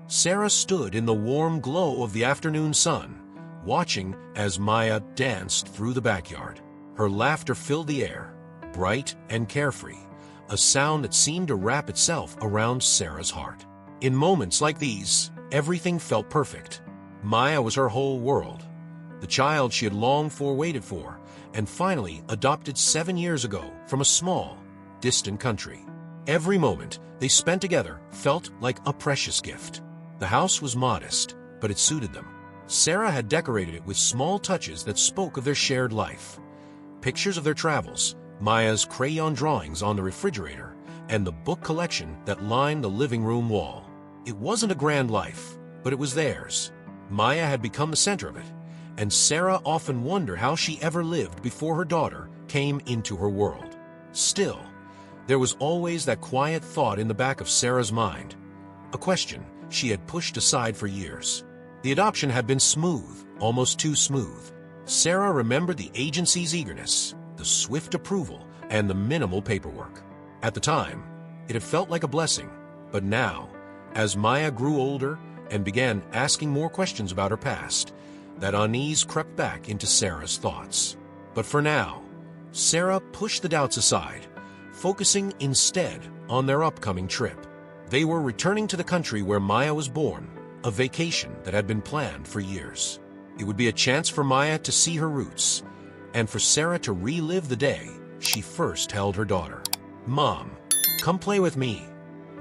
Sarah stood in the warm glow of the afternoon sun, watching as Maya danced through the backyard. Her laughter filled the air, bright and carefree, a sound that seemed to wrap itself around Sarah's heart. In moments like these, everything felt perfect. Maya was her whole world, the child she had longed for, waited for, and finally adopted 7 years ago from a small, distant country. Every moment they spent together felt like a precious gift. The house was modest, but it suited them. Sarah had decorated it with small touches that spoke of their shared life. Pictures of their travels, Maya's crayon drawings on the refrigerator, and the book collection that lined the living room wall. It wasn't a grand life, but it was theirs. Maya had become the center of it, and Sarah often wondered how she ever lived before her daughter came into her world. Still, there was always that quiet thought in the back of Sarah's mind, a question she had pushed aside for years. The adoption had been smooth, almost too smooth. Sarah remembered the agency's eagerness, the swift approval, and the minimal paperwork. At the time, it had felt like a blessing, but now, as Maya grew older and began asking more questions about her past, that unease crept back into Sarah's thoughts. But for now, Sarah pushed the doubts aside, focusing instead on their upcoming trip. They were returning to the country where Maya was born, a vacation that had been planned for years. It would be a chance for Maya to see her roots, and for Sarah to relive the day she first held her daughter. "Mom, come play with me."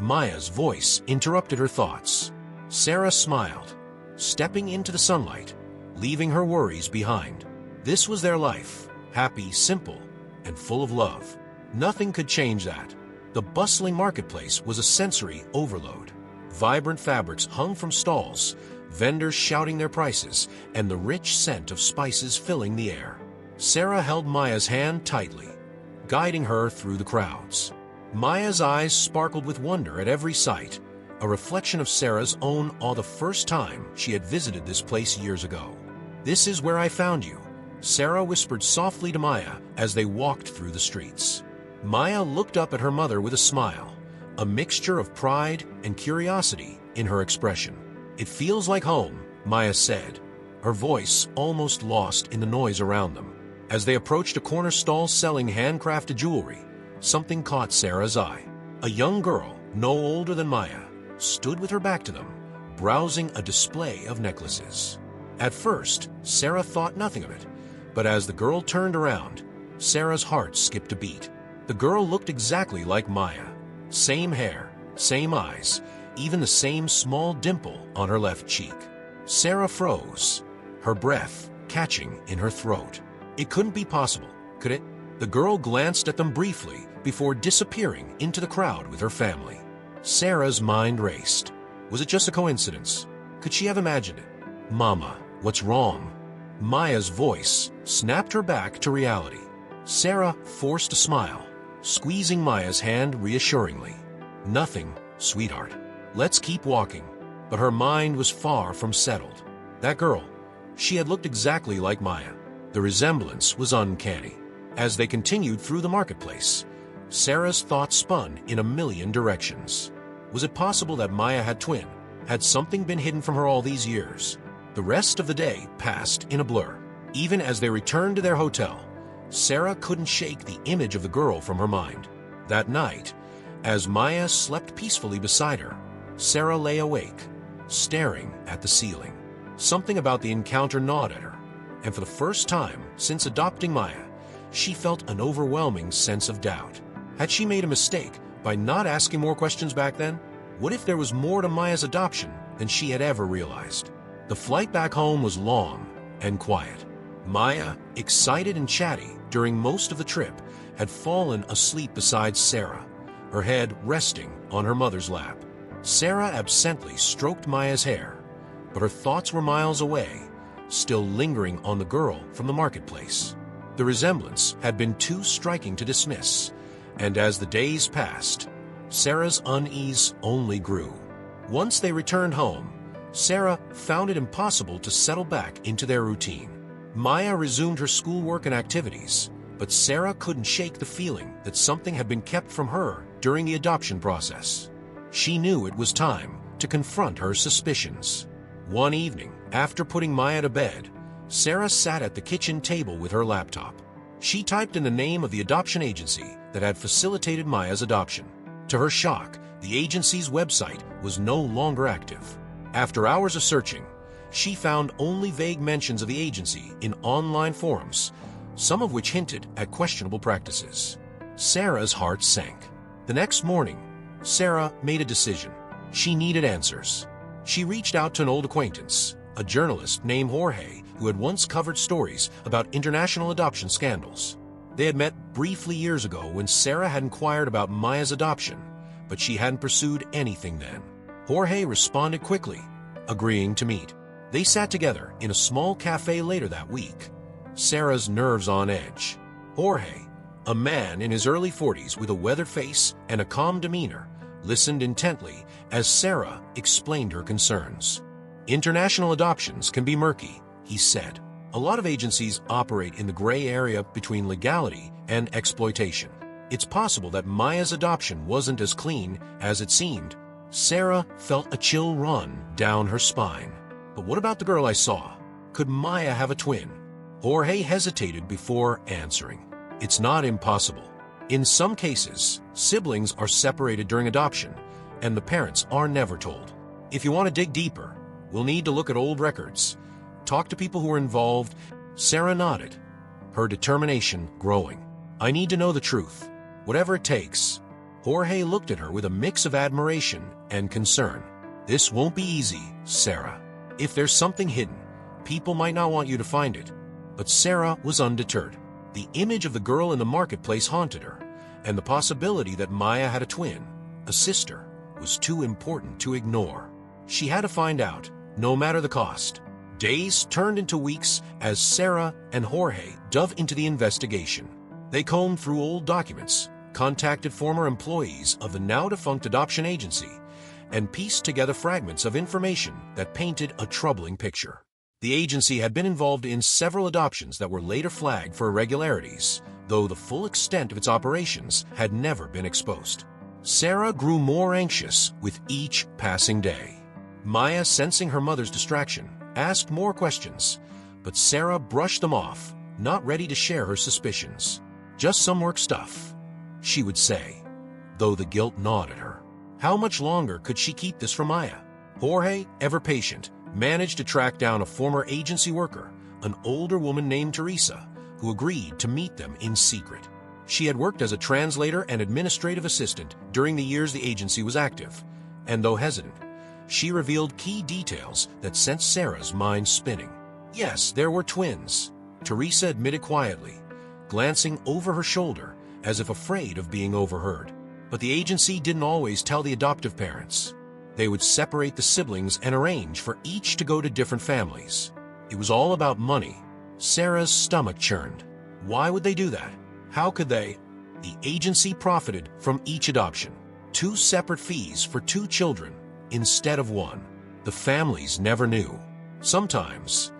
Maya's voice interrupted her thoughts. Sarah smiled, stepping into the sunlight, leaving her worries behind. This was their life, happy, simple, and full of love. Nothing could change that. The bustling marketplace was a sensory overload. Vibrant fabrics hung from stalls, vendors shouting their prices, and the rich scent of spices filling the air. Sarah held Maya's hand tightly, guiding her through the crowds. Maya's eyes sparkled with wonder at every sight, a reflection of Sarah's own awe the first time she had visited this place years ago. "This is where I found you," Sarah whispered softly to Maya as they walked through the streets. Maya looked up at her mother with a smile, a mixture of pride and curiosity in her expression. "It feels like home," Maya said, her voice almost lost in the noise around them. As they approached a corner stall selling handcrafted jewelry, something caught Sarah's eye. A young girl, no older than Maya, stood with her back to them, browsing a display of necklaces. At first, Sarah thought nothing of it, but as the girl turned around, Sarah's heart skipped a beat. The girl looked exactly like Maya. Same hair, same eyes, even the same small dimple on her left cheek. Sarah froze, her breath catching in her throat. It couldn't be possible, could it? The girl glanced at them briefly before disappearing into the crowd with her family. Sarah's mind raced. Was it just a coincidence? Could she have imagined it? "Mama, what's wrong?" Maya's voice snapped her back to reality. Sarah forced a smile, squeezing Maya's hand reassuringly. "Nothing, sweetheart. Let's keep walking." But her mind was far from settled. That girl, she had looked exactly like Maya. The resemblance was uncanny. As they continued through the marketplace, Sarah's thoughts spun in a million directions. Was it possible that Maya had twin? Had something been hidden from her all these years? The rest of the day passed in a blur. Even as they returned to their hotel, Sarah couldn't shake the image of the girl from her mind. That night, as Maya slept peacefully beside her, Sarah lay awake, staring at the ceiling. Something about the encounter gnawed at her, and for the first time since adopting Maya, she felt an overwhelming sense of doubt. Had she made a mistake by not asking more questions back then? What if there was more to Maya's adoption than she had ever realized? The flight back home was long and quiet. Maya, excited and chatty during most of the trip, had fallen asleep beside Sarah, her head resting on her mother's lap. Sarah absently stroked Maya's hair, but her thoughts were miles away, still lingering on the girl from the marketplace. The resemblance had been too striking to dismiss, and as the days passed, Sarah's unease only grew. Once they returned home, Sarah found it impossible to settle back into their routine. Maya resumed her schoolwork and activities, but Sarah couldn't shake the feeling that something had been kept from her during the adoption process. She knew it was time to confront her suspicions. One evening, after putting Maya to bed, Sarah sat at the kitchen table with her laptop. She typed in the name of the adoption agency that had facilitated Maya's adoption. To her shock, the agency's website was no longer active. After hours of searching, she found only vague mentions of the agency in online forums, some of which hinted at questionable practices. Sarah's heart sank. The next morning, Sarah made a decision. She needed answers. She reached out to an old acquaintance, a journalist named Jorge, who had once covered stories about international adoption scandals. They had met briefly years ago when Sarah had inquired about Maya's adoption, but she hadn't pursued anything then. Jorge responded quickly, agreeing to meet. They sat together in a small cafe later that week, Sarah's nerves on edge. Jorge, a man in his early 40s with a weathered face and a calm demeanor, listened intently as Sarah explained her concerns. International adoptions can be murky, he said. A lot of agencies operate in the gray area between legality and exploitation. It's possible that Maya's adoption wasn't as clean as it seemed. Sarah felt a chill run down her spine. But what about the girl I saw? Could Maya have a twin? Jorge hesitated before answering. It's not impossible. In some cases, siblings are separated during adoption, and the parents are never told. If you want to dig deeper, we'll need to look at old records, talk to people who were involved. Sarah nodded, her determination growing. I need to know the truth, whatever it takes. Jorge looked at her with a mix of admiration and concern. This won't be easy, Sarah. If there's something hidden, people might not want you to find it. But Sarah was undeterred. The image of the girl in the marketplace haunted her, and the possibility that Maya had a twin, a sister, was too important to ignore. She had to find out, no matter the cost. Days turned into weeks as Sarah and Jorge dove into the investigation. They combed through old documents, contacted former employees of the now-defunct adoption agency, and pieced together fragments of information that painted a troubling picture. The agency had been involved in several adoptions that were later flagged for irregularities, though the full extent of its operations had never been exposed. Sarah grew more anxious with each passing day. Maya, sensing her mother's distraction, asked more questions, but Sarah brushed them off, not ready to share her suspicions. Just some work stuff, she would say, though the guilt gnawed at her. How much longer could she keep this from Maya? Jorge, ever patient, managed to track down a former agency worker, an older woman named Teresa, who agreed to meet them in secret. She had worked as a translator and administrative assistant during the years the agency was active, and though hesitant, she revealed key details that sent Sarah's mind spinning. Yes, there were twins, Teresa admitted quietly, glancing over her shoulder as if afraid of being overheard. But the agency didn't always tell the adoptive parents. They would separate the siblings and arrange for each to go to different families. It was all about money. Sarah's stomach churned. Why would they do that? How could they? The agency profited from each adoption. 2 separate fees for 2 children instead of 1. The families never knew. Sometimes,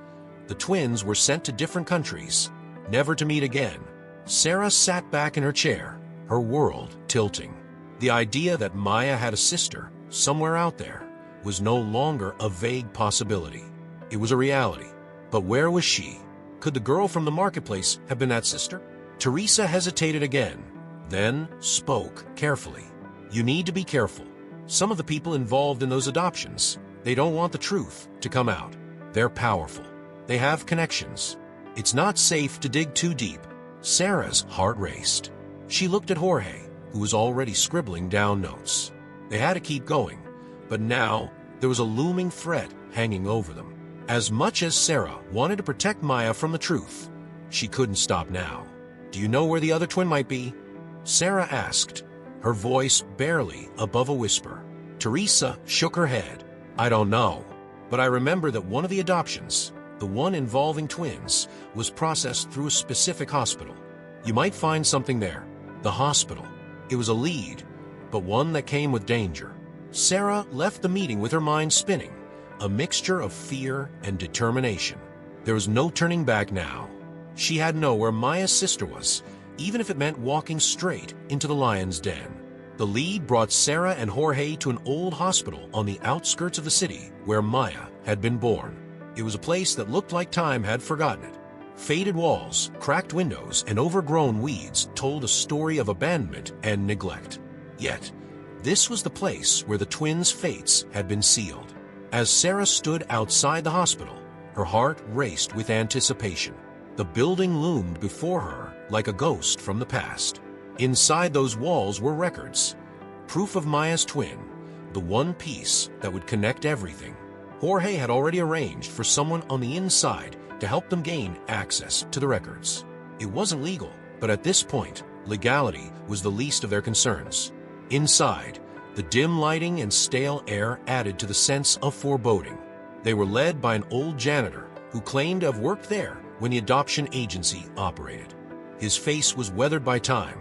the twins were sent to different countries, never to meet again. Sarah sat back in her chair, her world tilting. The idea that Maya had a sister somewhere out there was no longer a vague possibility. It was a reality. But where was she? Could the girl from the marketplace have been that sister? Teresa hesitated again, then spoke carefully. You need to be careful. Some of the people involved in those adoptions, they don't want the truth to come out. They're powerful. They have connections. It's not safe to dig too deep. Sarah's heart raced. She looked at Jorge, who was already scribbling down notes. They had to keep going, but now there was a looming threat hanging over them. As much as Sarah wanted to protect Maya from the truth, she couldn't stop now. Do you know where the other twin might be? Sarah asked, her voice barely above a whisper. Teresa shook her head. I don't know, but I remember that one of the adoptions, the one involving twins, was processed through a specific hospital. You might find something there. The hospital. It was a lead, but one that came with danger. Sarah left the meeting with her mind spinning, a mixture of fear and determination. There was no turning back now. She had to know where Maya's sister was, even if it meant walking straight into the lion's den. The lead brought Sarah and Jorge to an old hospital on the outskirts of the city where Maya had been born. It was a place that looked like time had forgotten it. Faded walls, cracked windows, and overgrown weeds told a story of abandonment and neglect. Yet, this was the place where the twins' fates had been sealed. As Sarah stood outside the hospital, her heart raced with anticipation. The building loomed before her like a ghost from the past. Inside those walls were records, proof of Maya's twin, the one piece that would connect everything. Jorge had already arranged for someone on the inside to help them gain access to the records. It wasn't legal, but at this point, legality was the least of their concerns. Inside, the dim lighting and stale air added to the sense of foreboding. They were led by an old janitor who claimed to have worked there when the adoption agency operated. His face was weathered by time,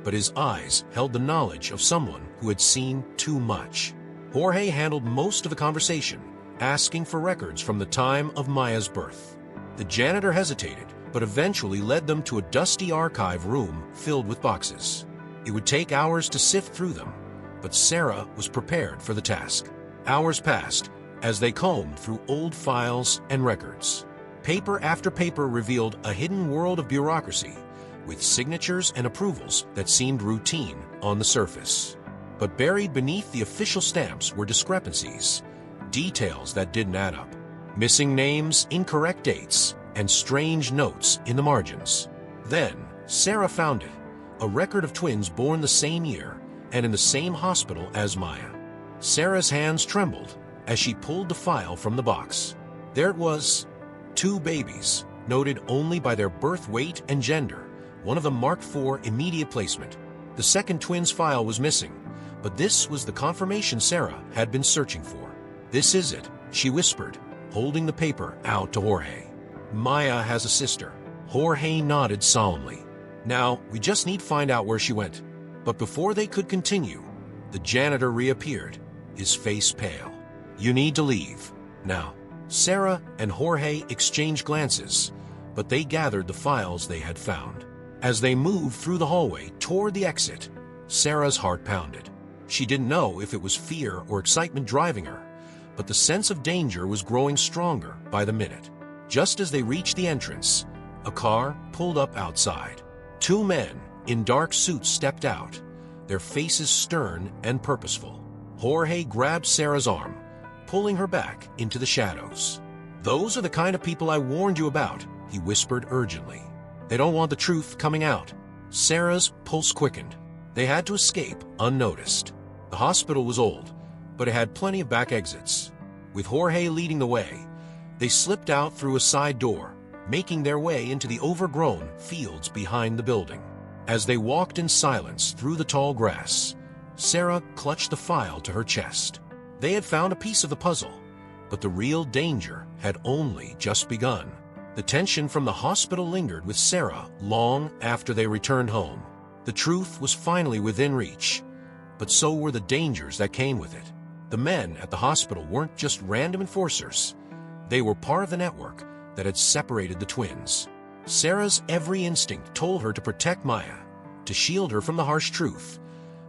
but his eyes held the knowledge of someone who had seen too much. Jorge handled most of the conversation, asking for records from the time of Maya's birth. The janitor hesitated, but eventually led them to a dusty archive room filled with boxes. It would take hours to sift through them, but Sarah was prepared for the task. Hours passed as they combed through old files and records. Paper after paper revealed a hidden world of bureaucracy, with signatures and approvals that seemed routine on the surface. But buried beneath the official stamps were discrepancies, details that didn't add up. Missing names, incorrect dates, and strange notes in the margins. Then, Sarah found it, a record of twins born the same year and in the same hospital as Maya. Sarah's hands trembled as she pulled the file from the box. There it was, 2 babies, noted only by their birth weight and gender, one of them marked for immediate placement. The second twins file was missing, but this was the confirmation Sarah had been searching for. "This is it," she whispered, holding the paper out to Jorge. "Maya has a sister." Jorge nodded solemnly. "Now, we just need to find out where she went." But before they could continue, the janitor reappeared, his face pale. "You need to leave now." Sarah and Jorge exchanged glances, but they gathered the files they had found. As they moved through the hallway toward the exit, Sarah's heart pounded. She didn't know if it was fear or excitement driving her, but the sense of danger was growing stronger by the minute. Just as they reached the entrance, a car pulled up outside. 2 men in dark suits stepped out, their faces stern and purposeful. Jorge grabbed Sarah's arm, pulling her back into the shadows. "Those are the kind of people I warned you about," he whispered urgently. "They don't want the truth coming out." Sarah's pulse quickened. They had to escape unnoticed. The hospital was old, but it had plenty of back exits. With Jorge leading the way, they slipped out through a side door, making their way into the overgrown fields behind the building. As they walked in silence through the tall grass, Sarah clutched the file to her chest. They had found a piece of the puzzle, but the real danger had only just begun. The tension from the hospital lingered with Sarah long after they returned home. The truth was finally within reach, but so were the dangers that came with it. The men at the hospital weren't just random enforcers. They were part of the network that had separated the twins. Sarah's every instinct told her to protect Maya, to shield her from the harsh truth.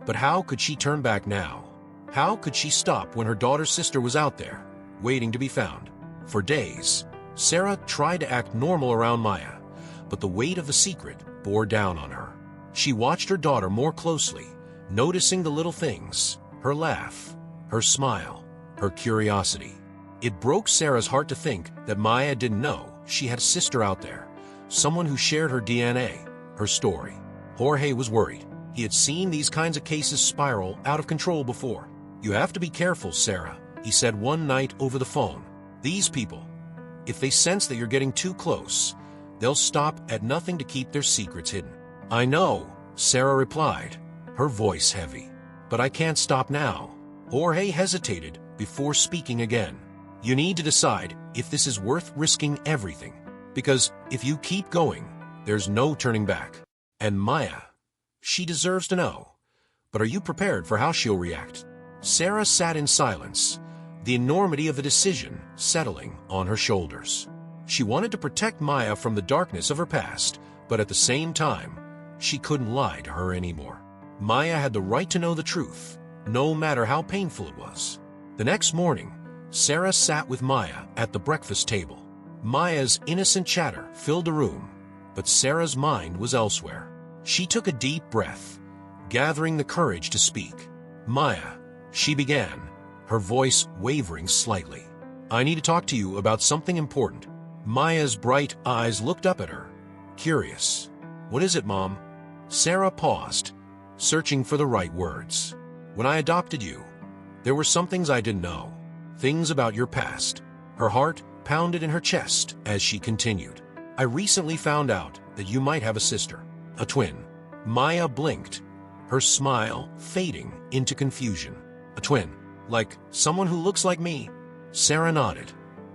But how could she turn back now? How could she stop when her daughter's sister was out there, waiting to be found? For days, Sarah tried to act normal around Maya, but the weight of the secret bore down on her. She watched her daughter more closely, noticing the little things, her laugh, her smile, her curiosity. It broke Sarah's heart to think that Maya didn't know she had a sister out there, someone who shared her DNA, her story. Jorge was worried. He had seen these kinds of cases spiral out of control before. "You have to be careful, Sarah," he said one night over the phone. "These people, if they sense that you're getting too close, they'll stop at nothing to keep their secrets hidden." "I know," Sarah replied, her voice heavy. "But I can't stop now." Jorge hesitated before speaking again. "You need to decide if this is worth risking everything. Because if you keep going, there's no turning back. And Maya, she deserves to know. But are you prepared for how she'll react?" Sarah sat in silence, the enormity of the decision settling on her shoulders. She wanted to protect Maya from the darkness of her past, but at the same time, she couldn't lie to her anymore. Maya had the right to know the truth, no matter how painful it was. The next morning, Sarah sat with Maya at the breakfast table. Maya's innocent chatter filled the room, but Sarah's mind was elsewhere. She took a deep breath, gathering the courage to speak. "Maya," she began, her voice wavering slightly. "I need to talk to you about something important." Maya's bright eyes looked up at her, curious. "What is it, Mom?" Sarah paused, searching for the right words. "When I adopted you, there were some things I didn't know. Things about your past." Her heart pounded in her chest as she continued. "I recently found out that you might have a sister, a twin." Maya blinked, her smile fading into confusion. "A twin? Like someone who looks like me?" Sarah nodded,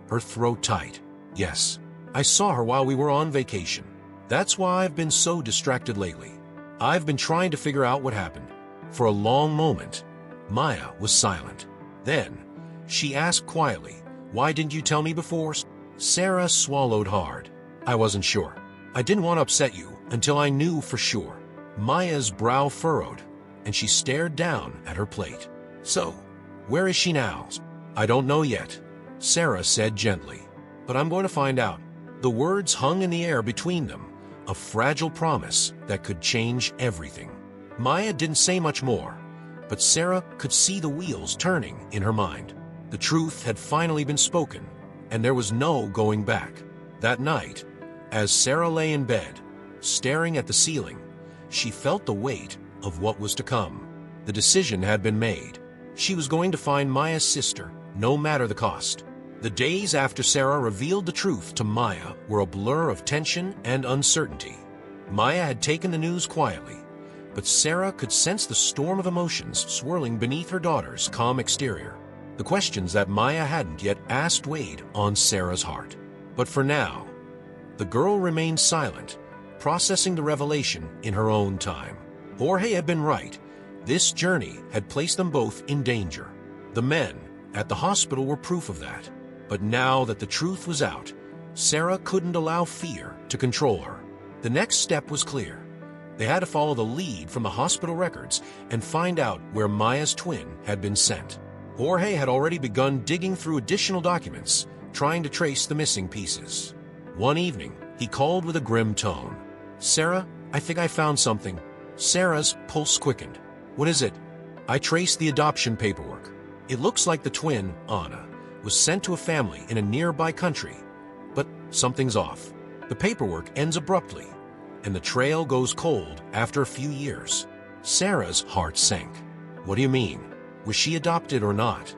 her throat tight. "Yes, I saw her while we were on vacation. That's why I've been so distracted lately. I've been trying to figure out what happened." For a long moment, Maya was silent. Then, she asked quietly, "Why didn't you tell me before?" Sarah swallowed hard. "I wasn't sure. I didn't want to upset you until I knew for sure." Maya's brow furrowed, and she stared down at her plate. "So, where is she now?" "I don't know yet," Sarah said gently. "But I'm going to find out." The words hung in the air between them, a fragile promise that could change everything. Maya didn't say much more, but Sarah could see the wheels turning in her mind. The truth had finally been spoken, and there was no going back. That night, as Sarah lay in bed, staring at the ceiling, she felt the weight of what was to come. The decision had been made. She was going to find Maya's sister, no matter the cost. The days after Sarah revealed the truth to Maya were a blur of tension and uncertainty. Maya had taken the news quietly, but Sarah could sense the storm of emotions swirling beneath her daughter's calm exterior. The questions that Maya hadn't yet asked weighed on Sarah's heart. But for now, the girl remained silent, processing the revelation in her own time. Jorge had been right. This journey had placed them both in danger. The men at the hospital were proof of that. But now that the truth was out, Sarah couldn't allow fear to control her. The next step was clear. They had to follow the lead from the hospital records and find out where Maya's twin had been sent. Jorge had already begun digging through additional documents, trying to trace the missing pieces. One evening, he called with a grim tone. "Sarah, I think I found something." Sarah's pulse quickened. "What is it?" "I traced the adoption paperwork. It looks like the twin, Anna, was sent to a family in a nearby country, but something's off. The paperwork ends abruptly, and the trail goes cold after a few years." Sarah's heart sank. "What do you mean? Was she adopted or not?"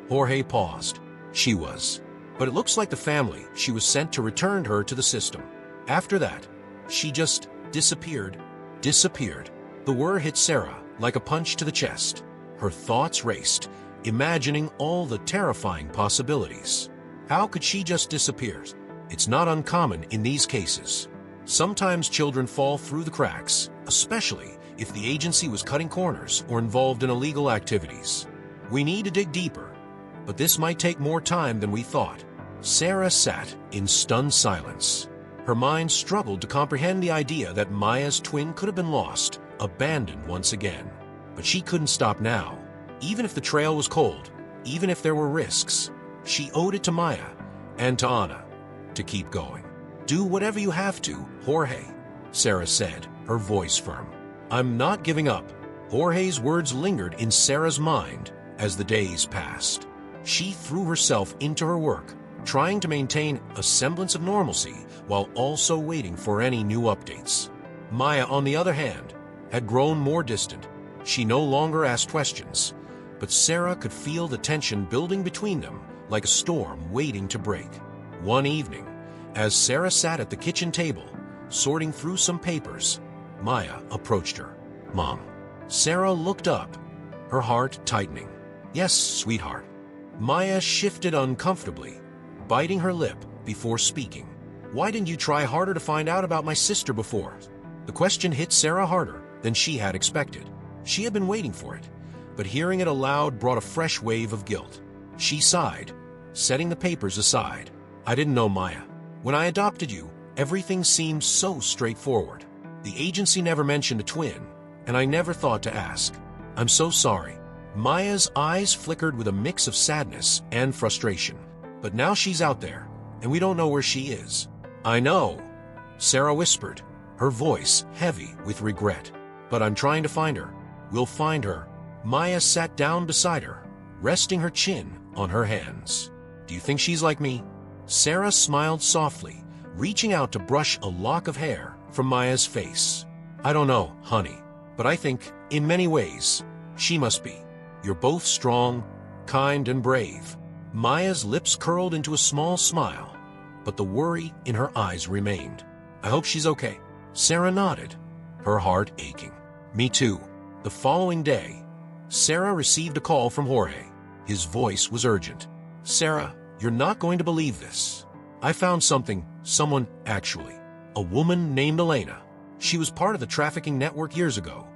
Jorge paused. "She was. But it looks like the family she was sent to returned her to the system. After that, she just disappeared." Disappeared. The word hit Sarah like a punch to the chest. Her thoughts raced, imagining all the terrifying possibilities. How could she just disappear? It's not uncommon in these cases. Sometimes children fall through the cracks, especially if the agency was cutting corners or involved in illegal activities. We need to dig deeper, but this might take more time than we thought. Sarah sat in stunned silence. Her mind struggled to comprehend the idea that Maya's twin could have been lost, abandoned once again. But she couldn't stop now. Even if the trail was cold, even if there were risks, she owed it to Maya and to Anna to keep going. "Do whatever you have to, Jorge," Sarah said, her voice firm. "I'm not giving up." Jorge's words lingered in Sarah's mind as the days passed. She threw herself into her work, trying to maintain a semblance of normalcy while also waiting for any new updates. Maya, on the other hand, had grown more distant. She no longer asked questions, but Sarah could feel the tension building between them like a storm waiting to break. One evening, as Sarah sat at the kitchen table, sorting through some papers, Maya approached her. "Mom." Sarah looked up, her heart tightening. "Yes, sweetheart." Maya shifted uncomfortably, biting her lip before speaking. "Why didn't you try harder to find out about my sister before?" The question hit Sarah harder than she had expected. She had been waiting for it, but hearing it aloud brought a fresh wave of guilt. She sighed, setting the papers aside. "I didn't know, Maya. When I adopted you, everything seemed so straightforward. The agency never mentioned a twin, and I never thought to ask. I'm so sorry. Maya's eyes flickered with a mix of sadness and frustration. But now she's out there, and we don't know where she is. I know, Sarah whispered, her voice heavy with regret. But I'm trying to find her. We'll find her. Maya sat down beside her, resting her chin on her hands. Do you think she's like me? Sarah smiled softly, reaching out to brush a lock of hair from Maya's face. I don't know, honey, but I think, in many ways, she must be. You're both strong, kind, and brave. Maya's lips curled into a small smile, but the worry in her eyes remained. I hope she's okay. Sarah nodded, her heart aching. Me too. The following day, Sarah received a call from Jorge. His voice was urgent. Sarah, you're not going to believe this. I found someone actually. A woman named Elena. She was part of the trafficking network years ago,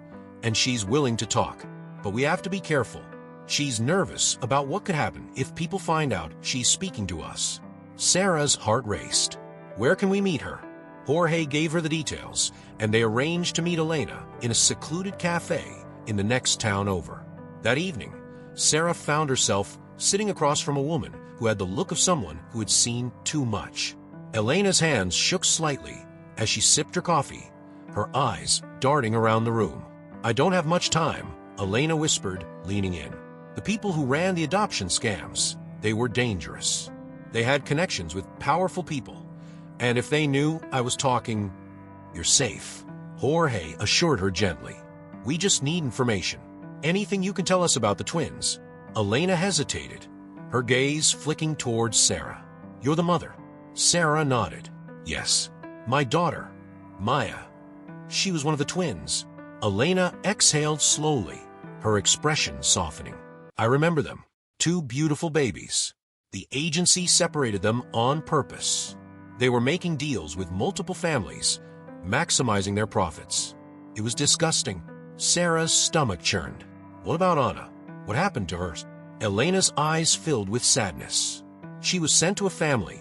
and she's willing to talk. But we have to be careful. She's nervous about what could happen if people find out she's speaking to us. Sarah's heart raced. Where can we meet her? Jorge gave her the details, and they arranged to meet Elena in a secluded cafe in the next town over. That evening, Sarah found herself sitting across from a woman who had the look of someone who had seen too much. Elena's hands shook slightly as she sipped her coffee, her eyes darting around the room. I don't have much time, Elena whispered, leaning in. The people who ran the adoption scams, they were dangerous. They had connections with powerful people, and if they knew I was talking, you're safe, Jorge assured her gently. We just need information. Anything you can tell us about the twins. Elena hesitated, her gaze flicking towards Sarah. You're the mother. Sarah nodded. Yes, my daughter, Maya. She was one of the twins. Elena exhaled slowly, her expression softening. I remember them. 2 beautiful babies. The agency separated them on purpose. They were making deals with multiple families, maximizing their profits. It was disgusting. Sarah's stomach churned. What about Anna? What happened to her? Elena's eyes filled with sadness. She was sent to a family,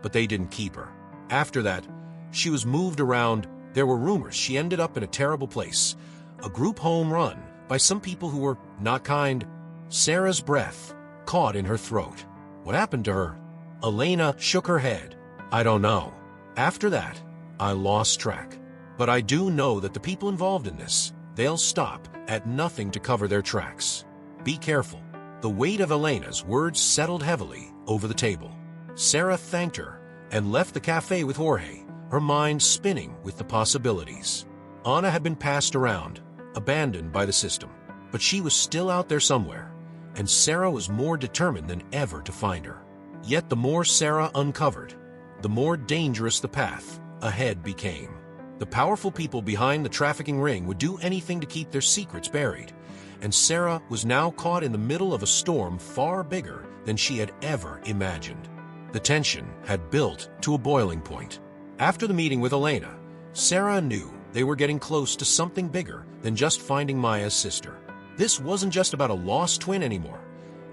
but they didn't keep her. After that, she was moved around. There were rumors she ended up in a terrible place, a group home run by some people who were not kind. Sarah's breath caught in her throat. What happened to her? Elena shook her head. I don't know. After that, I lost track. But I do know that the people involved in this, they'll stop at nothing to cover their tracks. Be careful. The weight of Elena's words settled heavily over the table. Sarah thanked her and left the cafe with Jorge, her mind spinning with the possibilities. Anna had been passed around, abandoned by the system, but she was still out there somewhere, and Sarah was more determined than ever to find her. Yet the more Sarah uncovered, the more dangerous the path ahead became. The powerful people behind the trafficking ring would do anything to keep their secrets buried, and Sarah was now caught in the middle of a storm far bigger than she had ever imagined. The tension had built to a boiling point. After the meeting with Elena, Sarah knew they were getting close to something bigger than just finding Maya's sister. This wasn't just about a lost twin anymore.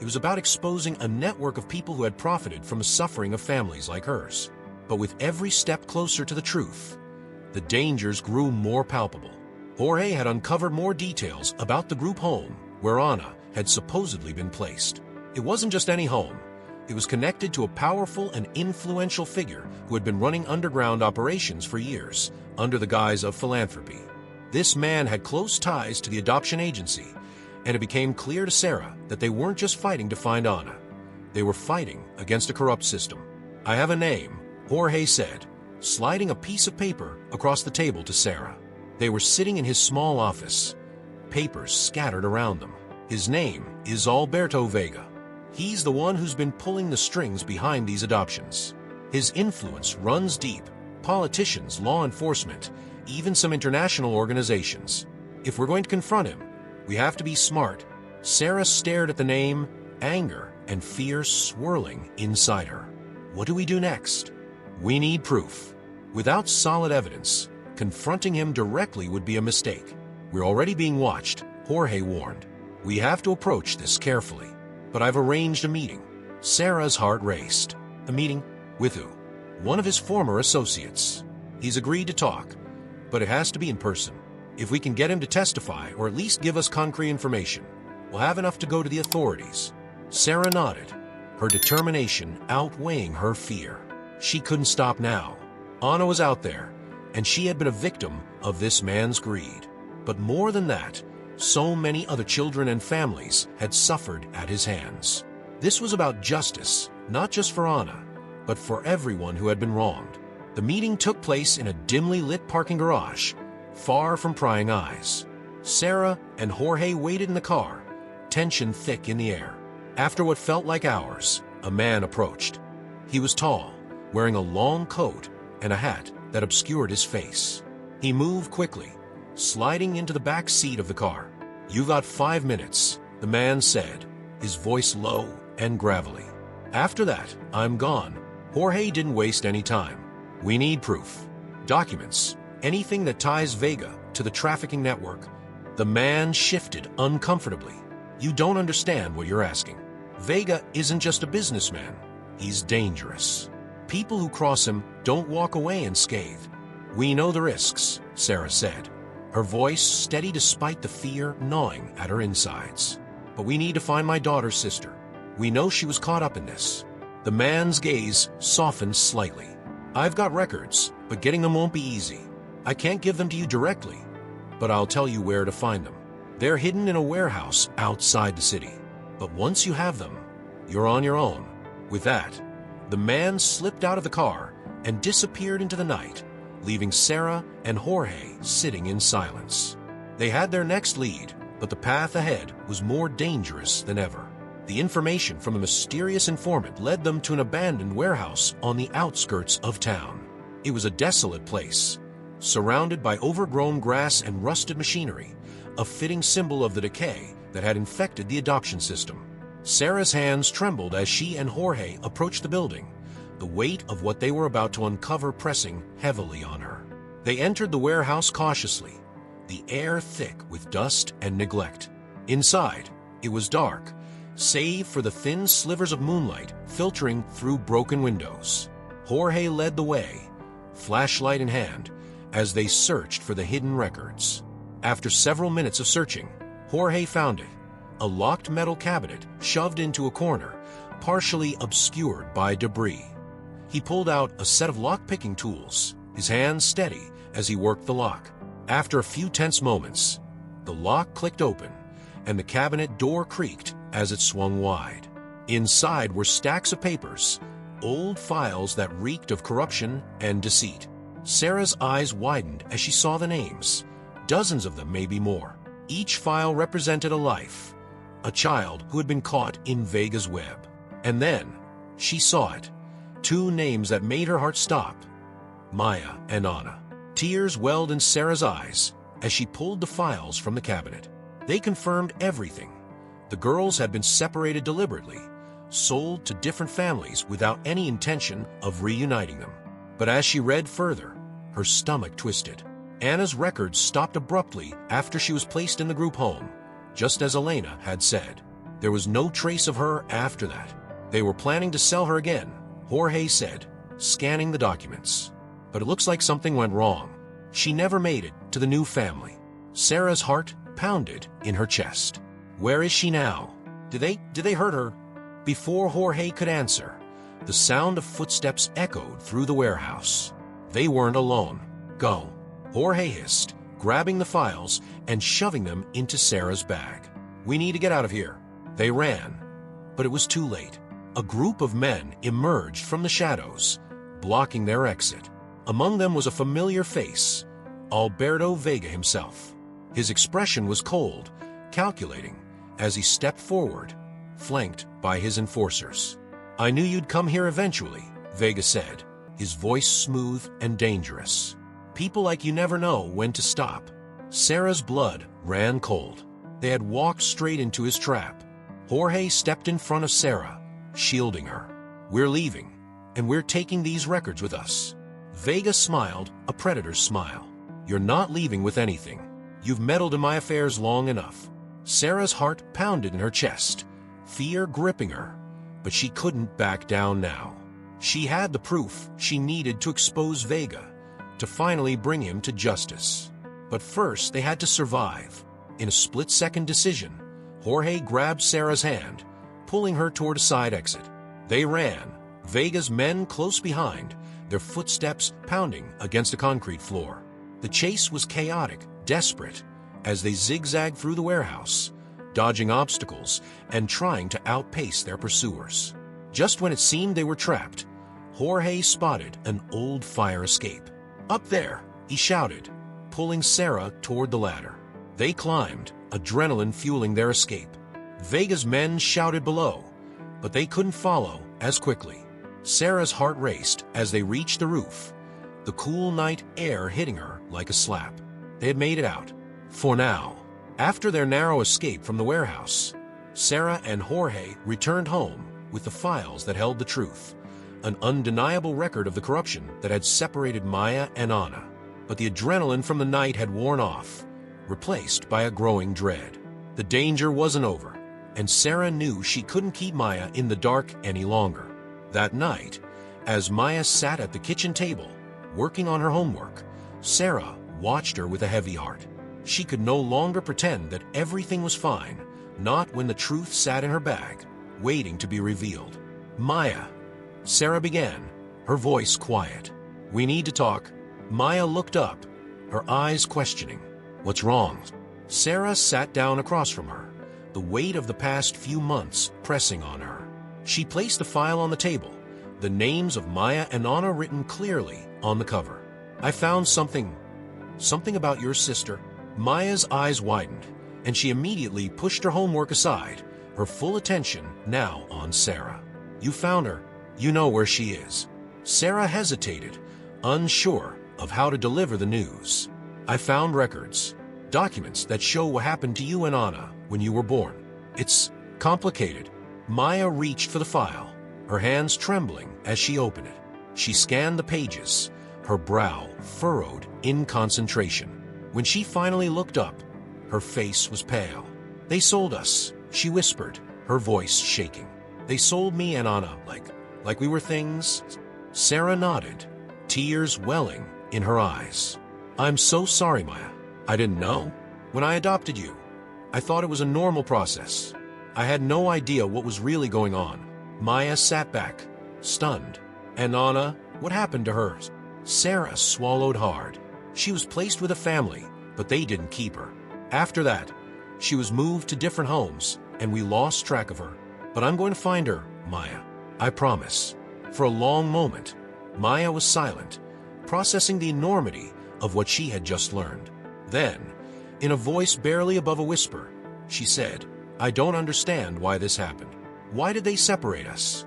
It was about exposing a network of people who had profited from the suffering of families like hers. But with every step closer to the truth, the dangers grew more palpable. Jorge had uncovered more details about the group home where Anna had supposedly been placed. It wasn't just any home. It was connected to a powerful and influential figure who had been running underground operations for years under the guise of philanthropy. This man had close ties to the adoption agency, and it became clear to Sarah that they weren't just fighting to find Anna. They were fighting against a corrupt system. I have a name, Jorge said, sliding a piece of paper across the table to Sarah. They were sitting in his small office, papers scattered around them. His name is Alberto Vega. He's the one who's been pulling the strings behind these adoptions. His influence runs deep. Politicians, law enforcement, even some international organizations. If we're going to confront him, we have to be smart. Sarah stared at the name, anger and fear swirling inside her. What do we do next? We need proof. Without solid evidence, confronting him directly would be a mistake. We're already being watched, Jorge warned. We have to approach this carefully. But I've arranged a meeting. Sarah's heart raced. A meeting? With who? One of his former associates. He's agreed to talk, but it has to be in person. If we can get him to testify or at least give us concrete information, we'll have enough to go to the authorities." Sarah nodded, her determination outweighing her fear. She couldn't stop now. Anna was out there, and she had been a victim of this man's greed. But more than that, so many other children and families had suffered at his hands. This was about justice, not just for Anna, but for everyone who had been wronged. The meeting took place in a dimly lit parking garage, far from prying eyes. Sarah and Jorge waited in the car, tension thick in the air. After what felt like hours, a man approached. He was tall, wearing a long coat and a hat that obscured his face. He moved quickly, sliding into the back seat of the car. "You got 5 minutes," the man said, his voice low and gravelly. "After that, I'm gone." Jorge didn't waste any time. "We need proof. Documents. Anything that ties Vega to the trafficking network." The man shifted uncomfortably. "You don't understand what you're asking. Vega isn't just a businessman. He's dangerous. People who cross him don't walk away unscathed." "We know the risks," Sarah said, her voice steady despite the fear gnawing at her insides. "But we need to find my daughter's sister. We know she was caught up in this." The man's gaze softened slightly. "I've got records, but getting them won't be easy. I can't give them to you directly, but I'll tell you where to find them. They're hidden in a warehouse outside the city. But once you have them, you're on your own." With that, the man slipped out of the car and disappeared into the night, leaving Sarah and Jorge sitting in silence. They had their next lead, but the path ahead was more dangerous than ever. The information from a mysterious informant led them to an abandoned warehouse on the outskirts of town. It was a desolate place, surrounded by overgrown grass and rusted machinery, a fitting symbol of the decay that had infected the adoption system. Sarah's hands trembled as she and Jorge approached the building, the weight of what they were about to uncover pressing heavily on her. They entered the warehouse cautiously, the air thick with dust and neglect. Inside, it was dark, save for the thin slivers of moonlight filtering through broken windows. Jorge led the way, flashlight in hand, as they searched for the hidden records. After several minutes of searching, Jorge found it, a locked metal cabinet shoved into a corner, partially obscured by debris. He pulled out a set of lock-picking tools, his hands steady as he worked the lock. After a few tense moments, the lock clicked open, and the cabinet door creaked as it swung wide. Inside were stacks of papers, old files that reeked of corruption and deceit. Sarah's eyes widened as she saw the names, dozens of them, maybe more. Each file represented a life, a child who had been caught in Vega's web. And then, she saw it, 2 names that made her heart stop, Maya and Anna. Tears welled in Sarah's eyes as she pulled the files from the cabinet. They confirmed everything. The girls had been separated deliberately, sold to different families without any intention of reuniting them. But as she read further, her stomach twisted. Anna's records stopped abruptly after she was placed in the group home, just as Elena had said. There was no trace of her after that. They were planning to sell her again, Jorge said, scanning the documents. But it looks like something went wrong. She never made it to the new family. Sarah's heart pounded in her chest. Where is she now? Did they hurt her? Before Jorge could answer, the sound of footsteps echoed through the warehouse. They weren't alone. "Go," Jorge hissed, grabbing the files and shoving them into Sarah's bag. "We need to get out of here." They ran, but it was too late. A group of men emerged from the shadows, blocking their exit. Among them was a familiar face, Alberto Vega himself. His expression was cold, calculating, as he stepped forward, flanked by his enforcers. "I knew you'd come here eventually," Vega said, his voice smooth and dangerous. "People like you never know when to stop." Sarah's blood ran cold. They had walked straight into his trap. Jorge stepped in front of Sarah, shielding her. "We're leaving, and we're taking these records with us." Vega smiled, a predator's smile. "You're not leaving with anything. You've meddled in my affairs long enough." Sarah's heart pounded in her chest, fear gripping her, but she couldn't back down now. She had the proof she needed to expose Vega, to finally bring him to justice. But first, they had to survive. In a split-second decision, Jorge grabbed Sarah's hand, pulling her toward a side exit. They ran, Vega's men close behind, their footsteps pounding against the concrete floor. The chase was chaotic, desperate, as they zigzagged through the warehouse, dodging obstacles and trying to outpace their pursuers. Just when it seemed they were trapped, Jorge spotted an old fire escape. "Up there!" he shouted, pulling Sarah toward the ladder. They climbed, adrenaline fueling their escape. Vega's men shouted below, but they couldn't follow as quickly. Sarah's heart raced as they reached the roof, the cool night air hitting her like a slap. They had made it out. For now. After their narrow escape from the warehouse, Sarah and Jorge returned home with the files that held the truth, an undeniable record of the corruption that had separated Maya and Ana. But the adrenaline from the night had worn off, replaced by a growing dread. The danger wasn't over, and Sarah knew she couldn't keep Maya in the dark any longer. That night, as Maya sat at the kitchen table, working on her homework, Sarah watched her with a heavy heart. She could no longer pretend that everything was fine, not when the truth sat in her bag, waiting to be revealed. "Maya," Sarah began, her voice quiet. "We need to talk." Maya looked up, her eyes questioning. "What's wrong?" Sarah sat down across from her, the weight of the past few months pressing on her. She placed the file on the table, the names of Maya and Ana written clearly on the cover. "I found something about your sister." Maya's eyes widened, and she immediately pushed her homework aside, her full attention now on Sarah. "You found her. You know where she is." Sarah hesitated, unsure of how to deliver the news. "I found records, documents that show what happened to you and Ana when you were born. It's complicated." Maya reached for the file, her hands trembling as she opened it. She scanned the pages, her brow furrowed in concentration. When she finally looked up, her face was pale. "They sold us," she whispered, her voice shaking. "They sold me and Ana like we were things." Sarah nodded, tears welling in her eyes. "I'm so sorry, Maya. I didn't know. When I adopted you, I thought it was a normal process. I had no idea what was really going on." Maya sat back, stunned. "And Ana, what happened to her?" Sarah swallowed hard. She was placed with a family, but they didn't keep her. After that, she was moved to different homes, and we lost track of her. But I'm going to find her, Maya. I promise. For a long moment, Maya was silent, processing the enormity of what she had just learned. Then, in a voice barely above a whisper, she said, "I don't understand why this happened. Why did they separate us?"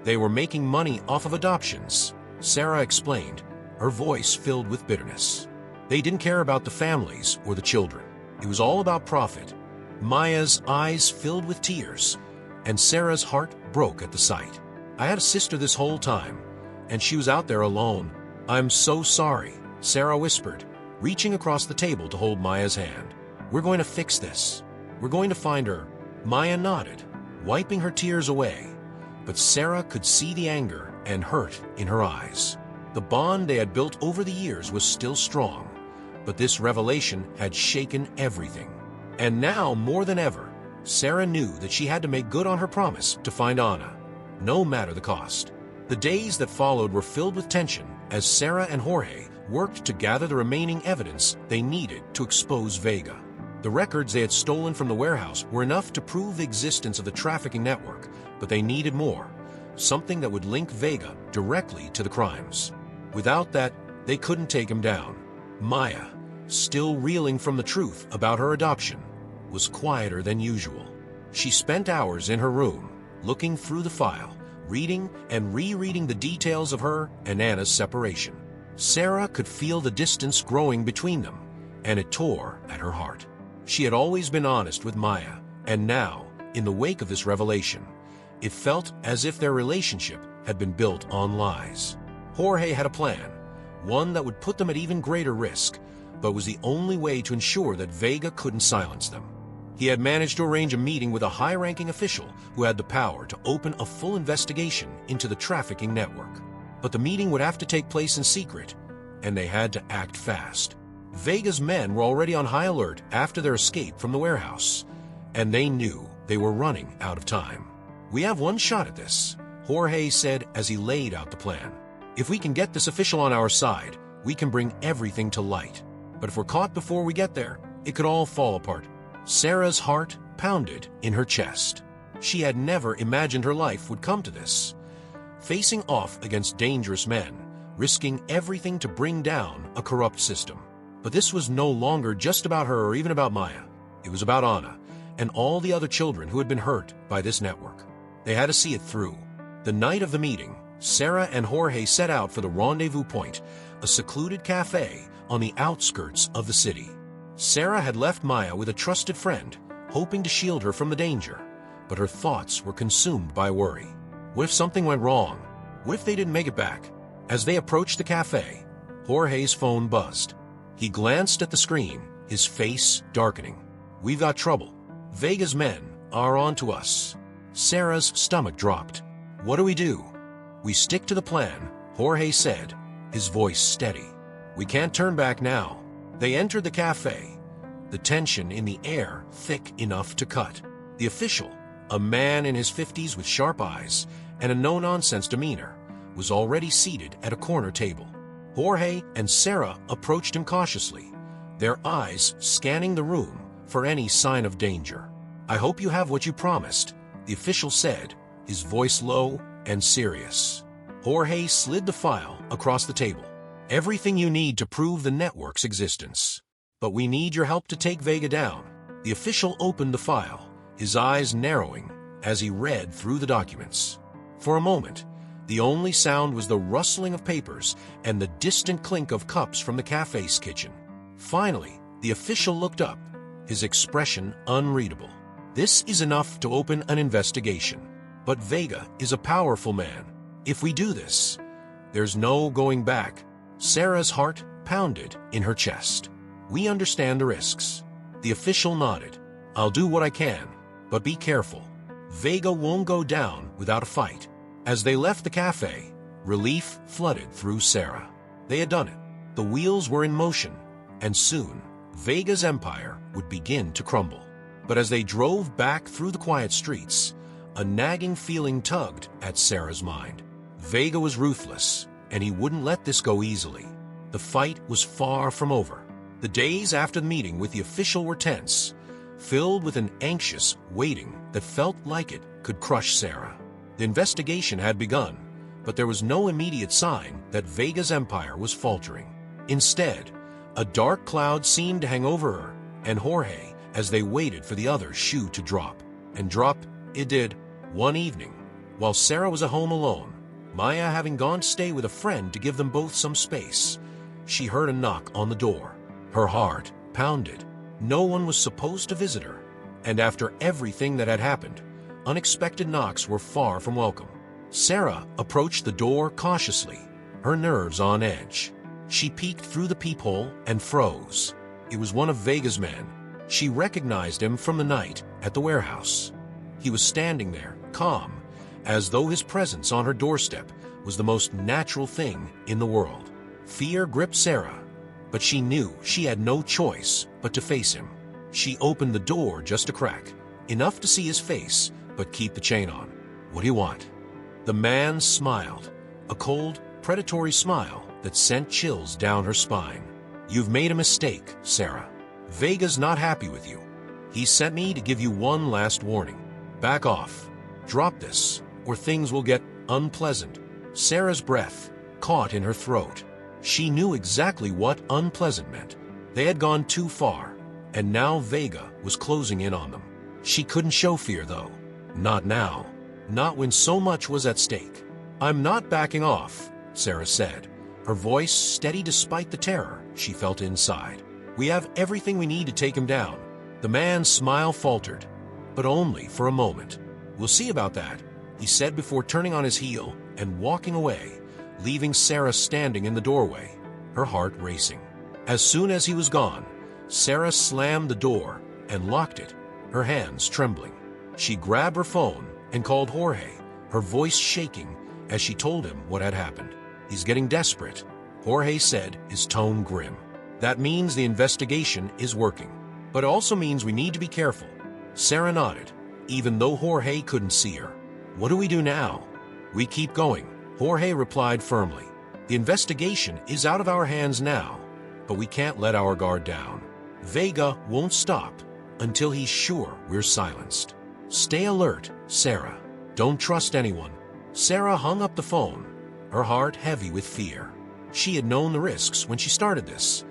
"They were making money off of adoptions," Sarah explained, her voice filled with bitterness. "They didn't care about the families or the children. It was all about profit." Maya's eyes filled with tears, and Sarah's heart broke at the sight. "I had a sister this whole time, and she was out there alone." "I'm so sorry," Sarah whispered, reaching across the table to hold Maya's hand. "We're going to fix this. We're going to find her." Maya nodded, wiping her tears away, but Sarah could see the anger and hurt in her eyes. The bond they had built over the years was still strong, but this revelation had shaken everything. And now, more than ever, Sarah knew that she had to make good on her promise to find Ana, no matter the cost. The days that followed were filled with tension as Sarah and Jorge worked to gather the remaining evidence they needed to expose Vega. The records they had stolen from the warehouse were enough to prove the existence of the trafficking network, but they needed more, something that would link Vega directly to the crimes. Without that, they couldn't take him down. Maya, still reeling from the truth about her adoption, was quieter than usual. She spent hours in her room, looking through the file, reading and rereading the details of her and Ana's separation. Sarah could feel the distance growing between them, and it tore at her heart. She had always been honest with Maya, and now, in the wake of this revelation, it felt as if their relationship had been built on lies. Jorge had a plan, one that would put them at even greater risk, but was the only way to ensure that Vega couldn't silence them. He had managed to arrange a meeting with a high-ranking official who had the power to open a full investigation into the trafficking network. But the meeting would have to take place in secret, and they had to act fast. Vega's men were already on high alert after their escape from the warehouse, and they knew they were running out of time. "We have one shot at this," Jorge said as he laid out the plan. "If we can get this official on our side, we can bring everything to light. But if we're caught before we get there, it could all fall apart." Sarah's heart pounded in her chest. She had never imagined her life would come to this. Facing off against dangerous men, risking everything to bring down a corrupt system. But this was no longer just about her or even about Maya. It was about Ana and all the other children who had been hurt by this network. They had to see it through. The night of the meeting, Sarah and Jorge set out for the rendezvous point, a secluded cafe on the outskirts of the city. Sarah had left Maya with a trusted friend, hoping to shield her from the danger, but her thoughts were consumed by worry. What if something went wrong? What if they didn't make it back? As they approached the cafe, Jorge's phone buzzed. He glanced at the screen, his face darkening. "We've got trouble. Vega's men are on to us." Sarah's stomach dropped. "What do we do?" "We stick to the plan," Jorge said, his voice steady. "We can't turn back now." They entered the cafe, the tension in the air thick enough to cut. The official, a man in his 50s with sharp eyes and a no-nonsense demeanor, was already seated at a corner table. Jorge and Sarah approached him cautiously, their eyes scanning the room for any sign of danger. "I hope you have what you promised," the official said, his voice low and serious. Jorge slid the file across the table. "Everything you need to prove the network's existence. But we need your help to take Vega down." The official opened the file, his eyes narrowing as he read through the documents. For a moment, the only sound was the rustling of papers and the distant clink of cups from the cafe's kitchen. Finally, the official looked up, his expression unreadable. "This is enough to open an investigation. But Vega is a powerful man. If we do this, there's no going back." Sarah's heart pounded in her chest. "We understand the risks." The official nodded. "I'll do what I can, but be careful. Vega won't go down without a fight." As they left the cafe, relief flooded through Sarah. They had done it. The wheels were in motion, and soon, Vega's empire would begin to crumble. But as they drove back through the quiet streets, a nagging feeling tugged at Sarah's mind. Vega was ruthless, and he wouldn't let this go easily. The fight was far from over. The days after the meeting with the official were tense, filled with an anxious waiting that felt like it could crush Sarah. The investigation had begun, but there was no immediate sign that Vega's empire was faltering. Instead, a dark cloud seemed to hang over her and Jorge as they waited for the other shoe to drop. And drop it did. One evening, while Sarah was at home alone, Maya having gone to stay with a friend to give them both some space, she heard a knock on the door. Her heart pounded. No one was supposed to visit her, and after everything that had happened, unexpected knocks were far from welcome. Sarah approached the door cautiously, her nerves on edge. She peeked through the peephole and froze. It was one of Vega's men. She recognized him from the night at the warehouse. He was standing there, calm, as though his presence on her doorstep was the most natural thing in the world. Fear gripped Sarah, but she knew she had no choice but to face him. She opened the door just a crack, enough to see his face, but keep the chain on. "What do you want?" The man smiled, a cold, predatory smile that sent chills down her spine. "You've made a mistake, Sarah. Vega's not happy with you. He sent me to give you one last warning. Back off. Drop this, or things will get unpleasant." Sarah's breath caught in her throat. She knew exactly what unpleasant meant. They had gone too far, and now Vega was closing in on them. She couldn't show fear, though. Not now. Not when so much was at stake. "I'm not backing off," Sarah said, her voice steady despite the terror she felt inside. "We have everything we need to take him down." The man's smile faltered, but only for a moment. "We'll see about that," he said before turning on his heel and walking away, leaving Sarah standing in the doorway, her heart racing. As soon as he was gone, Sarah slammed the door and locked it, her hands trembling. She grabbed her phone and called Jorge, her voice shaking as she told him what had happened. "He's getting desperate," Jorge said, his tone grim. That means the investigation is working. But it also means we need to be careful. Sarah nodded, even though Jorge couldn't see her. What do we do now? We keep going, Jorge replied firmly. The investigation is out of our hands now, but we can't let our guard down. Vega won't stop until he's sure we're silenced. Stay alert, Sarah. Don't trust anyone. Sarah hung up the phone, her heart heavy with fear. She had known the risks when she started this,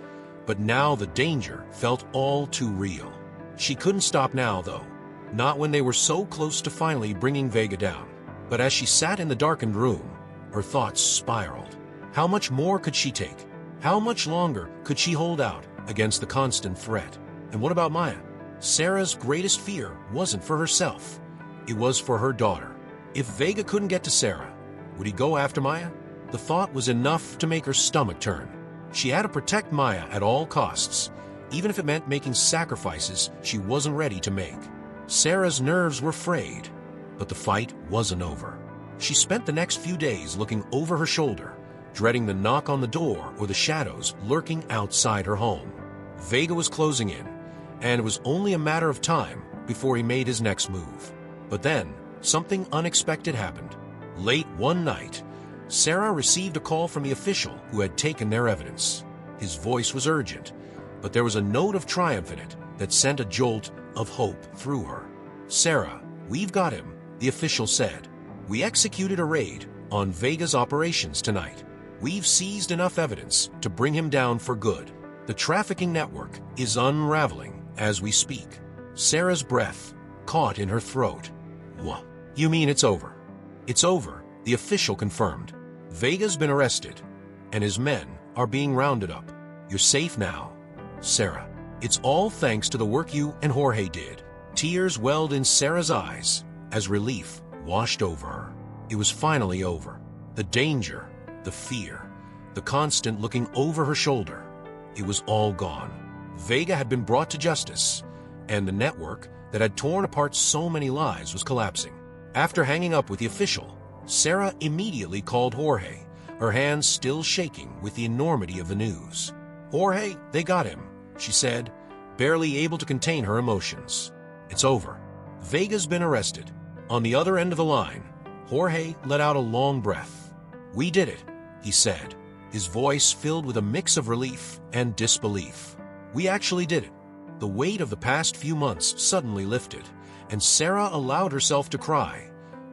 but now the danger felt all too real. She couldn't stop now, though. Not when they were so close to finally bringing Vega down. But as she sat in the darkened room, her thoughts spiraled. How much more could she take? How much longer could she hold out against the constant threat? And what about Maya? Sarah's greatest fear wasn't for herself. It was for her daughter. If Vega couldn't get to Sarah, would he go after Maya? The thought was enough to make her stomach turn. She had to protect Maya at all costs, even if it meant making sacrifices she wasn't ready to make. Sarah's nerves were frayed, but the fight wasn't over. She spent the next few days looking over her shoulder, dreading the knock on the door or the shadows lurking outside her home. Vega was closing in, and it was only a matter of time before he made his next move. But then, something unexpected happened. Late one night, Sarah received a call from the official who had taken their evidence. His voice was urgent, but there was a note of triumph in it that sent a jolt of hope through her. "Sarah, we've got him," the official said. "We executed a raid on Vega's operations tonight. We've seized enough evidence to bring him down for good. The trafficking network is unraveling as we speak." Sarah's breath caught in her throat. "What? You mean it's over?" "It's over," the official confirmed. "Vega's been arrested, and his men are being rounded up. You're safe now, Sarah. It's all thanks to the work you and Jorge did." Tears welled in Sarah's eyes as relief washed over her. It was finally over. The danger, the fear, the constant looking over her shoulder, it was all gone. Vega had been brought to justice, and the network that had torn apart so many lives was collapsing. After hanging up with the official, Sarah immediately called Jorge, her hands still shaking with the enormity of the news. "Jorge, they got him," she said, barely able to contain her emotions. "It's over. Vega's been arrested." On the other end of the line, Jorge let out a long breath. "We did it," he said, his voice filled with a mix of relief and disbelief. "We actually did it." The weight of the past few months suddenly lifted, and Sarah allowed herself to cry.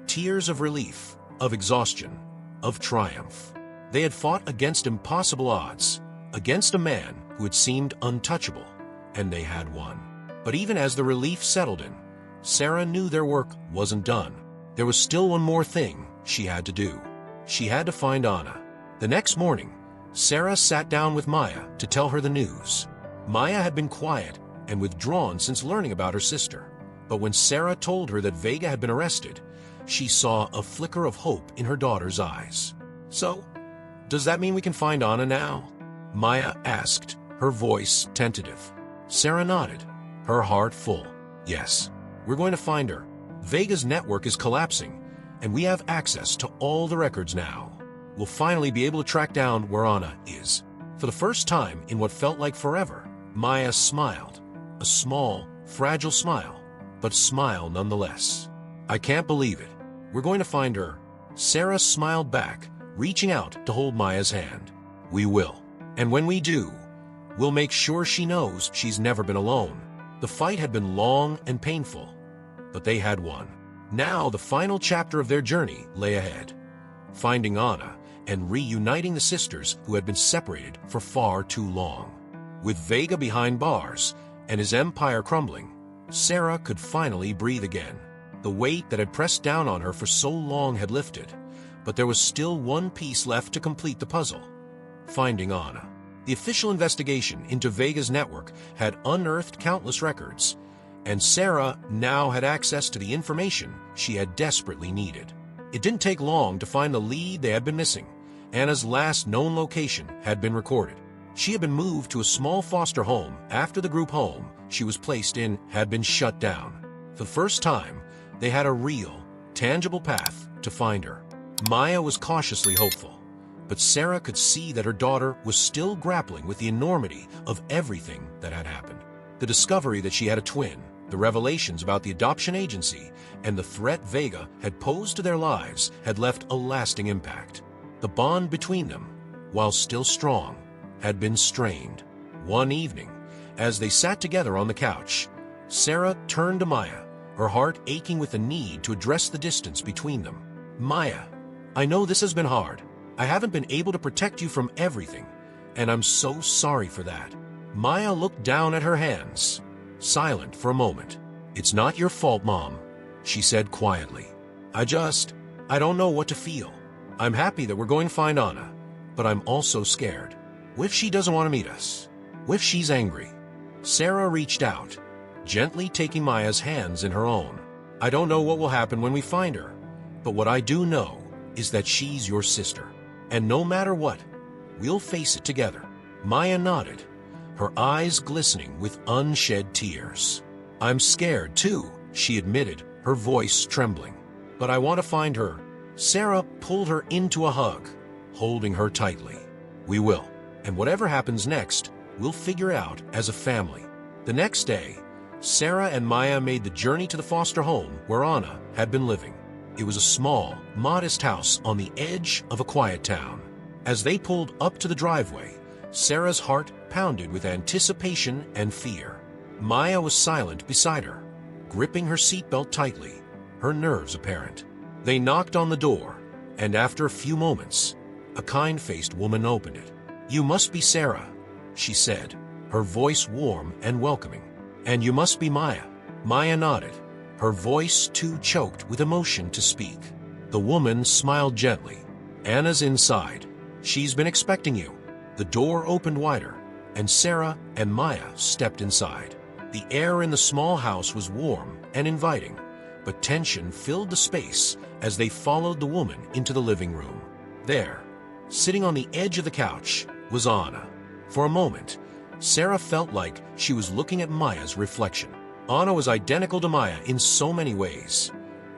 Tears of relief, of exhaustion, of triumph. They had fought against impossible odds, against a man who had seemed untouchable, and they had won. But even as the relief settled in, Sarah knew their work wasn't done. There was still one more thing she had to do. She had to find Anna. The next morning, Sarah sat down with Maya to tell her the news. Maya had been quiet and withdrawn since learning about her sister. But when Sarah told her that Vega had been arrested, she saw a flicker of hope in her daughter's eyes. "So, does that mean we can find Anna now?" Maya asked, her voice tentative. Sarah nodded, her heart full. "Yes, we're going to find her. Vega's network is collapsing, and we have access to all the records now. We'll finally be able to track down where Anna is." For the first time in what felt like forever, Maya smiled. A small, fragile smile, but smile nonetheless. "I can't believe it. We're going to find her." Sarah smiled back, reaching out to hold Maya's hand. "We will. And when we do, we'll make sure she knows she's never been alone." The fight had been long and painful, but they had won. Now the final chapter of their journey lay ahead. Finding Anna and reuniting the sisters who had been separated for far too long. With Vega behind bars and his empire crumbling, Sarah could finally breathe again. The weight that had pressed down on her for so long had lifted, but there was still one piece left to complete the puzzle: finding Anna. The official investigation into Vega's network had unearthed countless records, and Sarah now had access to the information she had desperately needed. It didn't take long to find the lead they had been missing. Anna's last known location had been recorded. She had been moved to a small foster home after the group home she was placed in had been shut down. For the first time, they had a real, tangible path to find her. Maya was cautiously hopeful. But Sarah could see that her daughter was still grappling with the enormity of everything that had happened. The discovery that she had a twin, the revelations about the adoption agency, and the threat Vega had posed to their lives had left a lasting impact. The bond between them, while still strong, had been strained. One evening, as they sat together on the couch, Sarah turned to Maya, her heart aching with the need to address the distance between them. "Maya, I know this has been hard. I haven't been able to protect you from everything, and I'm so sorry for that." Maya looked down at her hands, silent for a moment. "It's not your fault, Mom," she said quietly. I don't know what to feel. I'm happy that we're going to find Anna, but I'm also scared. What if she doesn't want to meet us? What if she's angry?" Sarah reached out, gently taking Maya's hands in her own. "I don't know what will happen when we find her, but what I do know is that she's your sister. And no matter what, we'll face it together." Maya nodded, her eyes glistening with unshed tears. "I'm scared too," she admitted, her voice trembling. "But I want to find her." Sarah pulled her into a hug, holding her tightly. "We will. And whatever happens next, we'll figure out as a family." The next day, Sarah and Maya made the journey to the foster home where Anna had been living. It was a small, modest house on the edge of a quiet town. As they pulled up to the driveway, Sarah's heart pounded with anticipation and fear. Maya was silent beside her, gripping her seatbelt tightly, her nerves apparent. They knocked on the door, and after a few moments, a kind-faced woman opened it. "You must be Sarah," she said, her voice warm and welcoming. "And you must be Maya." Maya nodded, her voice too choked with emotion to speak. The woman smiled gently. "Anna's inside. She's been expecting you." The door opened wider, and Sarah and Maya stepped inside. The air in the small house was warm and inviting, but tension filled the space as they followed the woman into the living room. There, sitting on the edge of the couch, was Anna. For a moment, Sarah felt like she was looking at Maya's reflection. Anna was identical to Maya in so many ways.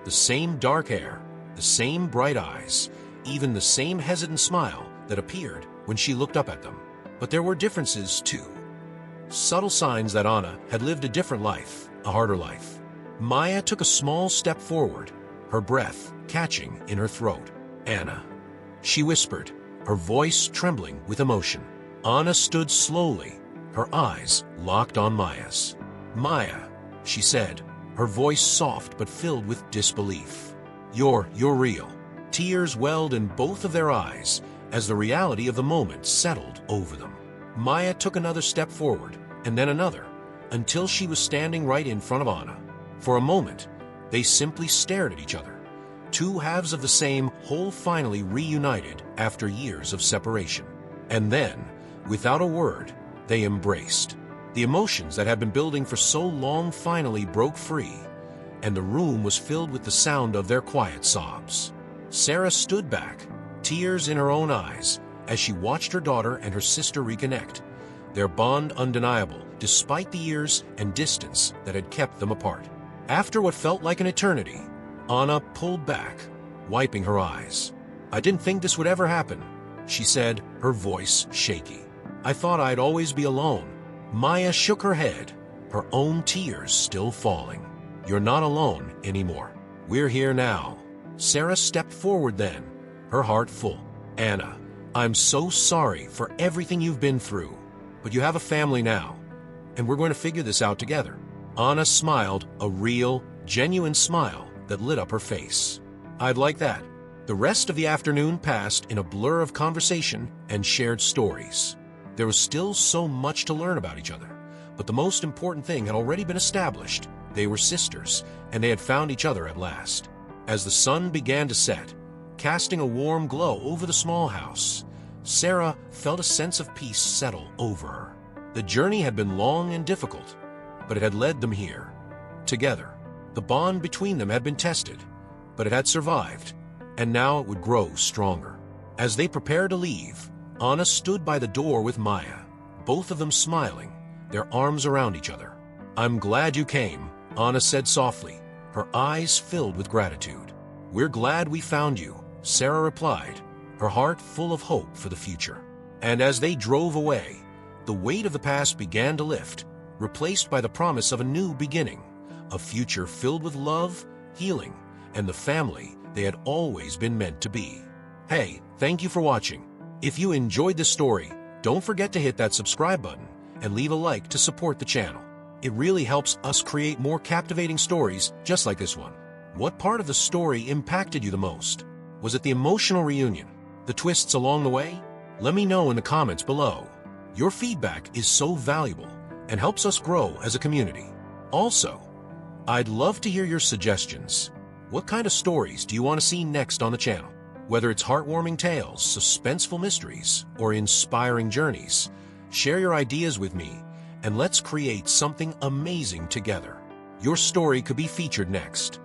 The same dark hair, the same bright eyes, even the same hesitant smile that appeared when she looked up at them. But there were differences too. Subtle signs that Anna had lived a different life, a harder life. Maya took a small step forward, her breath catching in her throat. "Anna," she whispered, her voice trembling with emotion. Anna stood slowly, her eyes locked on Maya's. "Maya," she said, her voice soft but filled with disbelief. You're real." Tears welled in both of their eyes as the reality of the moment settled over them. Maya took another step forward, and then another, until she was standing right in front of Anna. For a moment, they simply stared at each other. Two halves of the same whole finally reunited after years of separation. And then, without a word, they embraced. The emotions that had been building for so long finally broke free, and the room was filled with the sound of their quiet sobs. Sarah stood back, tears in her own eyes, as she watched her daughter and her sister reconnect, their bond undeniable despite the years and distance that had kept them apart. After what felt like an eternity, Anna pulled back, wiping her eyes. "I didn't think this would ever happen," she said, her voice shaky. "I thought I'd always be alone." Maya shook her head, her own tears still falling. "You're not alone anymore. We're here now." Sarah stepped forward then, her heart full. "Anna, I'm so sorry for everything you've been through, but you have a family now, and we're going to figure this out together." Anna smiled, a real, genuine smile that lit up her face. "I'd like that." The rest of the afternoon passed in a blur of conversation and shared stories. There was still so much to learn about each other, but the most important thing had already been established. They were sisters, and they had found each other at last. As the sun began to set, casting a warm glow over the small house, Sarah felt a sense of peace settle over her. The journey had been long and difficult, but it had led them here, together. The bond between them had been tested, but it had survived, and now it would grow stronger. As they prepared to leave, Anna stood by the door with Maya, both of them smiling, their arms around each other. "I'm glad you came," Anna said softly, her eyes filled with gratitude. "We're glad we found you," Sarah replied, her heart full of hope for the future. And as they drove away, the weight of the past began to lift, replaced by the promise of a new beginning, a future filled with love, healing, and the family they had always been meant to be. Hey, thank you for watching. If you enjoyed this story, don't forget to hit that subscribe button and leave a like to support the channel. It really helps us create more captivating stories just like this one. What part of the story impacted you the most? Was it the emotional reunion? The twists along the way? Let me know in the comments below. Your feedback is so valuable and helps us grow as a community. Also, I'd love to hear your suggestions. What kind of stories do you want to see next on the channel? Whether it's heartwarming tales, suspenseful mysteries, or inspiring journeys, share your ideas with me and let's create something amazing together. Your story could be featured next.